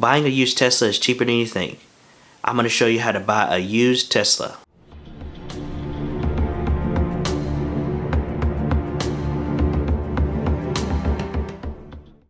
Buying a used Tesla is cheaper than you think. I'm going to show you how to buy a used Tesla.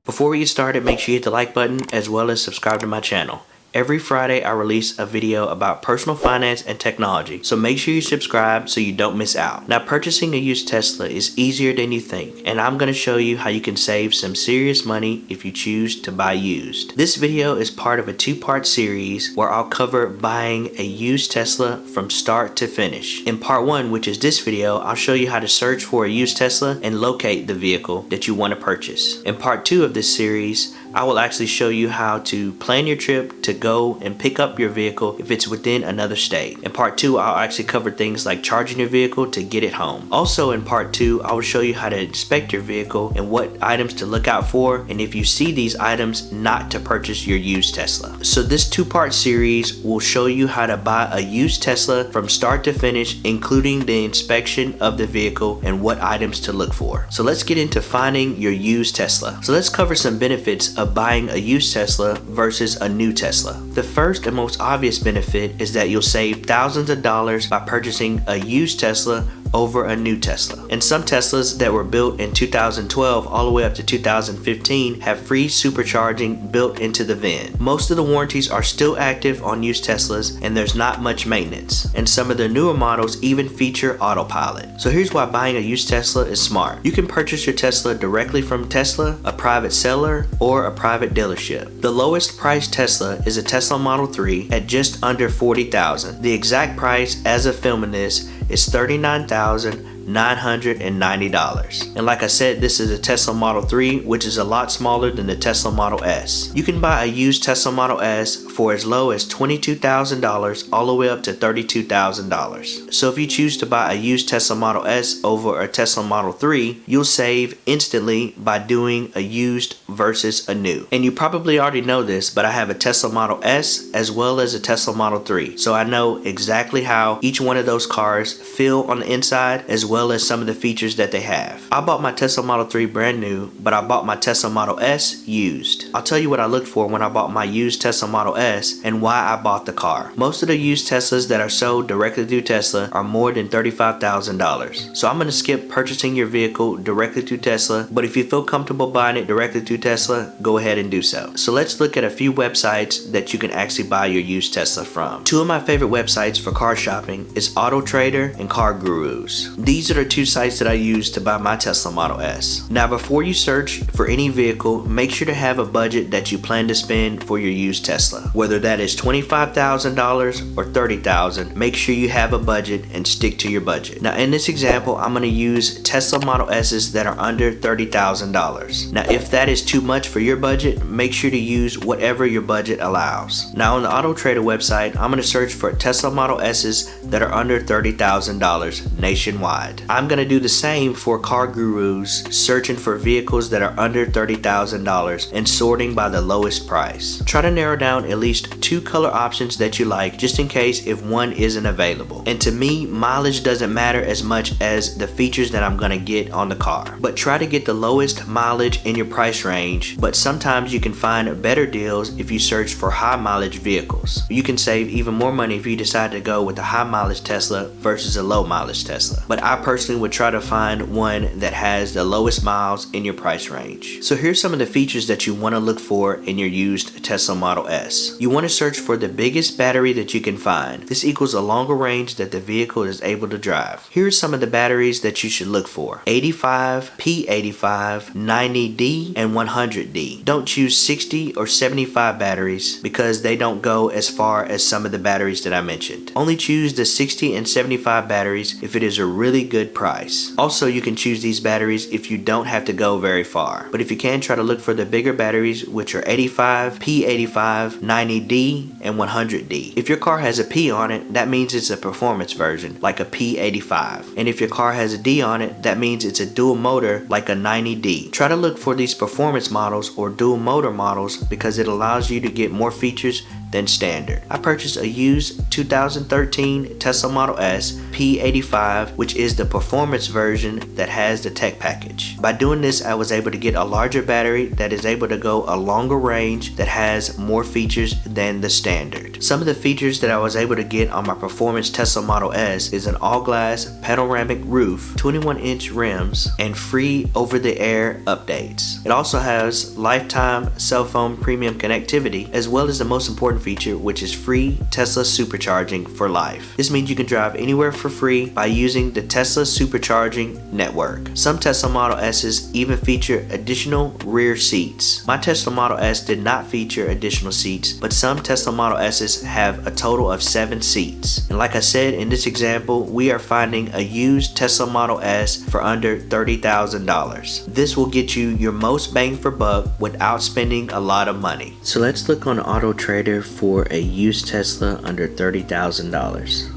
Before we get started, make sure you hit the like button as well as subscribe to my channel. Every Friday I release a video about personal finance and technology, so make sure you subscribe so you don't miss out. Now, purchasing a used Tesla is easier than you think, and I'm going to show you how you can save some serious money if you choose to buy used. This video is part of a two-part series where I'll cover buying a used Tesla from start to finish. In part 1, which is this video, I'll show you how to search for a used Tesla and locate the vehicle that you want to purchase. In part 2 of this series, I will actually show you how to plan your trip to go and pick up your vehicle if it's within another state. In part 2, I'll actually cover things like charging your vehicle to get it home. Also in part 2, I will show you how to inspect your vehicle and what items to look out for, and if you see these items, not to purchase your used Tesla. So this two-part series will show you how to buy a used Tesla from start to finish, including the inspection of the vehicle and what items to look for. So let's get into finding your used Tesla. So let's cover some benefits of buying a used Tesla versus a new Tesla. The first and most obvious benefit is that you'll save thousands of dollars by purchasing a used Tesla over a new Tesla. And some Teslas that were built in 2012 all the way up to 2015 have free supercharging built into the VIN. Most of the warranties are still active on used Teslas, and there's not much maintenance. And some of the newer models even feature autopilot. So here's why buying a used Tesla is smart. You can purchase your Tesla directly from Tesla, a private seller, or a private dealership. The lowest priced Tesla is a Tesla Model 3 at just under $40,000. The exact price as of filming this is $39,990. And like I said, this is a Tesla Model 3, which is a lot smaller than the Tesla Model S. You can buy a used Tesla Model S for as low as $22,000 all the way up to $32,000. So if you choose to buy a used Tesla Model S over a Tesla Model 3, you'll save instantly by doing a used versus a new. And you probably already know this, but I have a Tesla Model S as well as a Tesla Model 3. So I know exactly how each one of those cars feel on the inside as well as some of the features that they have. I bought my Tesla Model 3 brand new, but I bought my Tesla Model S used. I'll tell you what I looked for when I bought my used Tesla Model S and why I bought the car. Most of the used Teslas that are sold directly through Tesla are more than $35,000. So I'm going to skip purchasing your vehicle directly through Tesla, but if you feel comfortable buying it directly through Tesla, go ahead and do so. So let's look at a few websites that you can actually buy your used Tesla from. Two of my favorite websites for car shopping is AutoTrader and CarGurus. These are the two sites that I use to buy my Tesla Model S. Now, before you search for any vehicle, make sure to have a budget that you plan to spend for your used Tesla. Whether that is $25,000 or $30,000, make sure you have a budget and stick to your budget. Now, in this example, I'm going to use Tesla Model S's that are under $30,000. Now, if that is too much for your budget, make sure to use whatever your budget allows. Now, on the AutoTrader website, I'm going to search for Tesla Model S's that are under $30,000 nationwide. I'm going to do the same for CarGurus, searching for vehicles that are under $30,000 and sorting by the lowest price. Try to narrow down at least two color options that you like, just in case if one isn't available. And to me, mileage doesn't matter as much as the features that I'm going to get on the car. But try to get the lowest mileage in your price range, but sometimes you can find better deals if you search for high mileage vehicles. You can save even more money if you decide to go with a high mileage Tesla versus a low mileage Tesla. But I personally would try to find one that has the lowest miles in your price range. So here's some of the features that you want to look for in your used Tesla Model S. You want to search for the biggest battery that you can find. This equals a longer range that the vehicle is able to drive. Here's some of the batteries that you should look for: 85, P85, 90D, and 100D. Don't choose 60 or 75 batteries because they don't go as far as some of the batteries that I mentioned. Only choose the 60 and 75 batteries if it is a really good price. Also, you can choose these batteries if you don't have to go very far. But if you can, try to look for the bigger batteries, which are 85, P85, 90D, and 100D. If your car has a P on it, that means it's a performance version, like a P85. And if your car has a D on it, that means it's a dual motor, like a 90D. Try to look for these performance models or dual motor models because it allows you to get more features than standard. I purchased a used 2013 Tesla Model S P85, which is the performance version that has the tech package. By doing this, I was able to get a larger battery that is able to go a longer range that has more features than the standard. Some of the features that I was able to get on my performance Tesla Model S is an all-glass panoramic roof, 21-inch rims, and free over-the-air updates. It also has lifetime cell phone premium connectivity, as well as the most important feature, which is free Tesla supercharging for life. This means you can drive anywhere for free by using the Tesla supercharging network. Some Tesla Model S's even feature additional rear seats. My Tesla Model S did not feature additional seats, but some Tesla Model S's have a total of 7 seats. And like I said, in this example, we are finding a used Tesla Model S for under $30,000. This will get you your most bang for buck without spending a lot of money. So let's look on Auto Trader for a used Tesla under $30,000.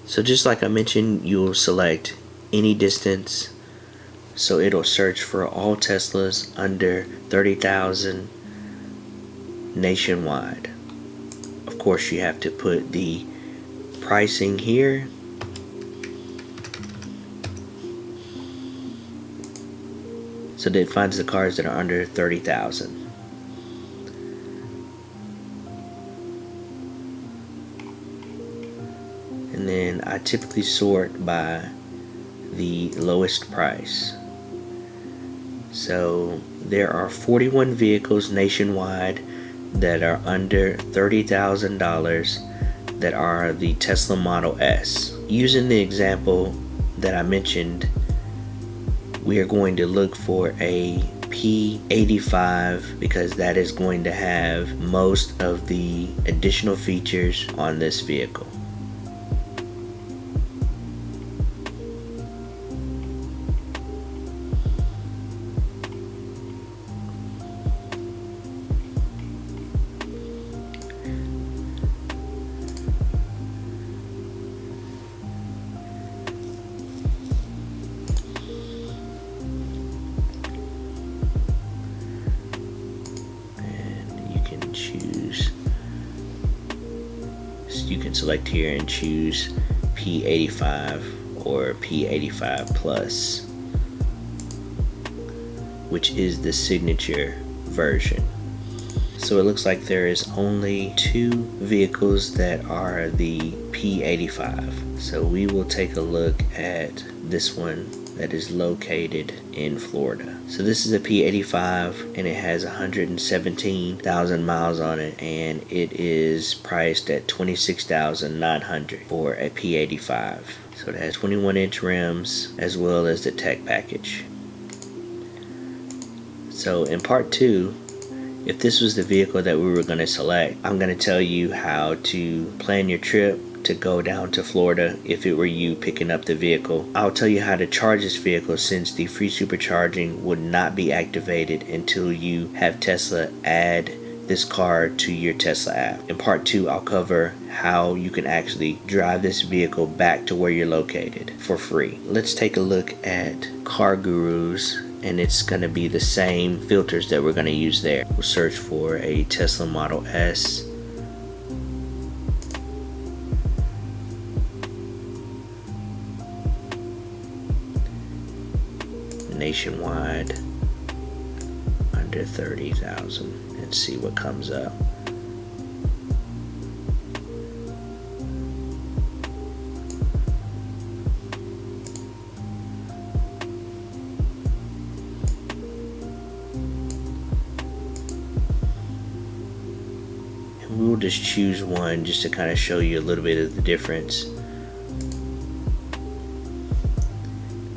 So just like I mentioned, you'll select any distance, so it'll search for all Teslas under 30,000 nationwide. Of course, you have to put the pricing here. So that it finds the cars that are under 30,000. And then I typically sort by the lowest price. So there are 41 vehicles nationwide that are under $30,000 that are the Tesla Model S. Using the example that I mentioned, we are going to look for a P85 because that is going to have most of the additional features on this vehicle. You can select here and choose P85 or P85 Plus, which is the signature version. So it looks like there is only 2 vehicles that are the P85. So we will take a look at this one that is located in Florida. So this is a P85 and it has 117,000 miles on it, and it is priced at $26,900 for a P85. So it has 21-inch rims as well as the tech package. So in part 2, if this was the vehicle that we were going to select, I'm going to tell you how to plan your trip to go down to Florida if it were you picking up the vehicle. I'll tell you how to charge this vehicle, since the free supercharging would not be activated until you have Tesla add this car to your Tesla app. In part 2, I'll cover how you can actually drive this vehicle back to where you're located for free. Let's take a look at CarGurus, and it's going to be the same filters that we're going to use there. We'll search for a Tesla Model S. Nationwide under 30,000 and see what comes up. And we'll just choose one just to kind of show you a little bit of the difference.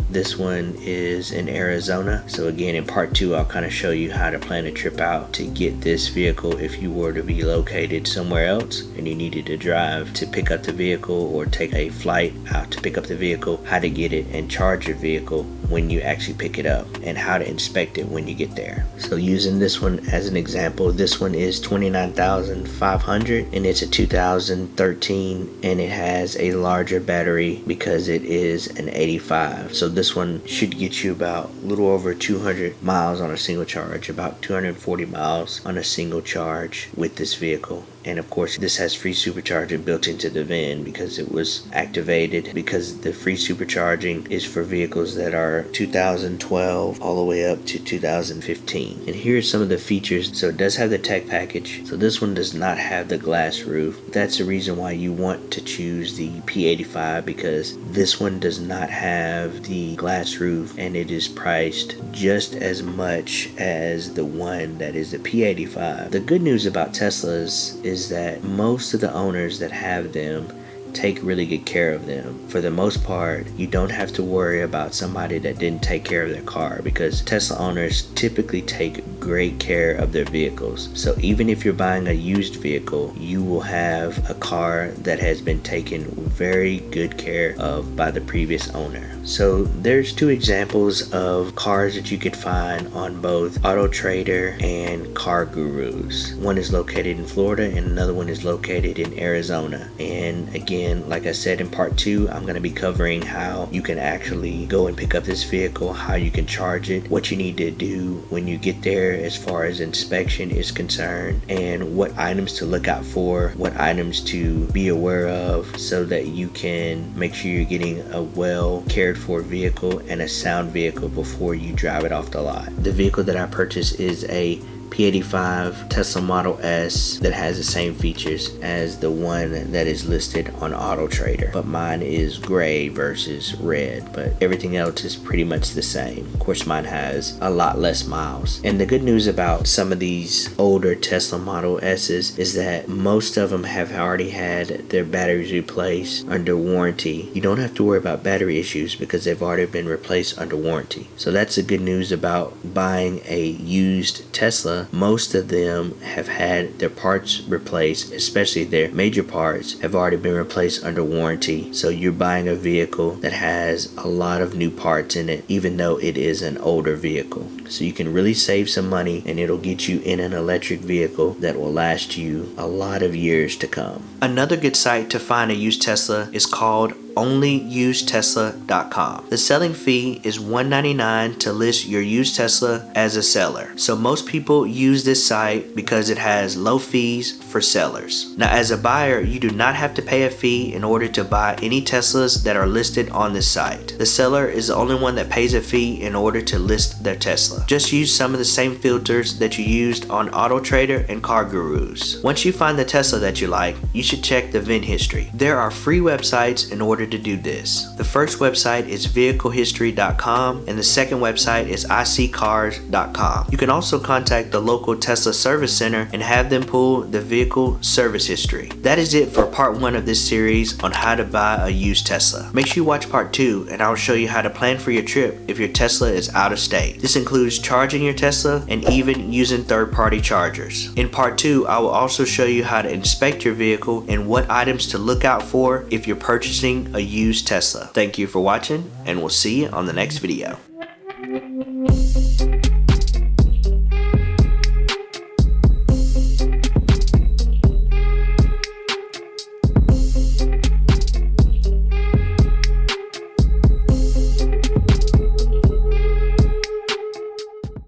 This one is in Arizona. So again, in part 2, I'll kind of show you how to plan a trip out to get this vehicle if you were to be located somewhere else and you needed to drive to pick up the vehicle or take a flight out to pick up the vehicle, how to get it and charge your vehicle when you actually pick it up, and how to inspect it when you get there. So using this one as an example, this one is $29,500 and it's a 2013, and it has a larger battery because it is an 85. So this one should get you about a little over 200 miles on a single charge, about 240 miles on a single charge with this vehicle. And of course, this has free supercharging built into the VIN because it was activated, because the free supercharging is for vehicles that are 2012 all the way up to 2015. And here's some of the features. So it does have the tech package. So this one does not have the glass roof. That's the reason why you want to choose the P85, because this one does not have the glass roof, and it is priced just as much as the one that is the P85. The good news about Teslas is that most of the owners that have them take really good care of them. For the most part, you don't have to worry about somebody that didn't take care of their car, because Tesla owners typically take great care of their vehicles. So even if you're buying a used vehicle, you will have a car that has been taken very good care of by the previous owner. So there's two examples of cars that you could find on both AutoTrader and Car Gurus. One is located in Florida and another one is located in Arizona. And again, like I said in part 2, I'm going to be covering how you can actually go and pick up this vehicle, how you can charge it, what you need to do when you get there as far as inspection is concerned, and what items to look out for, what items to be aware of, so that you can make sure you're getting a well cared for vehicle and a sound vehicle before you drive it off the lot. The vehicle that I purchased is a P85 Tesla Model S that has the same features as the one that is listed on AutoTrader, but mine is gray versus red, but everything else is pretty much the same. Of course, mine has a lot less miles. And the good news about some of these older Tesla Model S's is that most of them have already had their batteries replaced under warranty. You don't have to worry about battery issues because they've already been replaced under warranty. So that's the good news about buying a used Tesla. Most of them have had their parts replaced, especially their major parts have already been replaced under warranty. So you're buying a vehicle that has a lot of new parts in it, even though it is an older vehicle. So you can really save some money, and it'll get you in an electric vehicle that will last you a lot of years to come. Another good site to find a used Tesla is called onlyusedtesla.com. The selling fee is $199 to list your used Tesla as a seller. So most people use this site because it has low fees for sellers. Now, as a buyer, you do not have to pay a fee in order to buy any Teslas that are listed on this site. The seller is the only one that pays a fee in order to list their Tesla. Just use some of the same filters that you used on AutoTrader and Car Gurus. Once you find the Tesla that you like, you should check the VIN history. There are free websites in order to do this. The first website is vehiclehistory.com and the second website is iSeeCars.com. You can also contact the local Tesla service center and have them pull the vehicle service history. That is it for part 1 of this series on how to buy a used Tesla. Make sure you watch part 2 and I'll show you how to plan for your trip if your Tesla is out of state. This includes charging your Tesla and even using third-party chargers. In part 2, I will also show you how to inspect your vehicle and what items to look out for if you're purchasing a used Tesla. Thank you for watching, and we'll see you on the next video.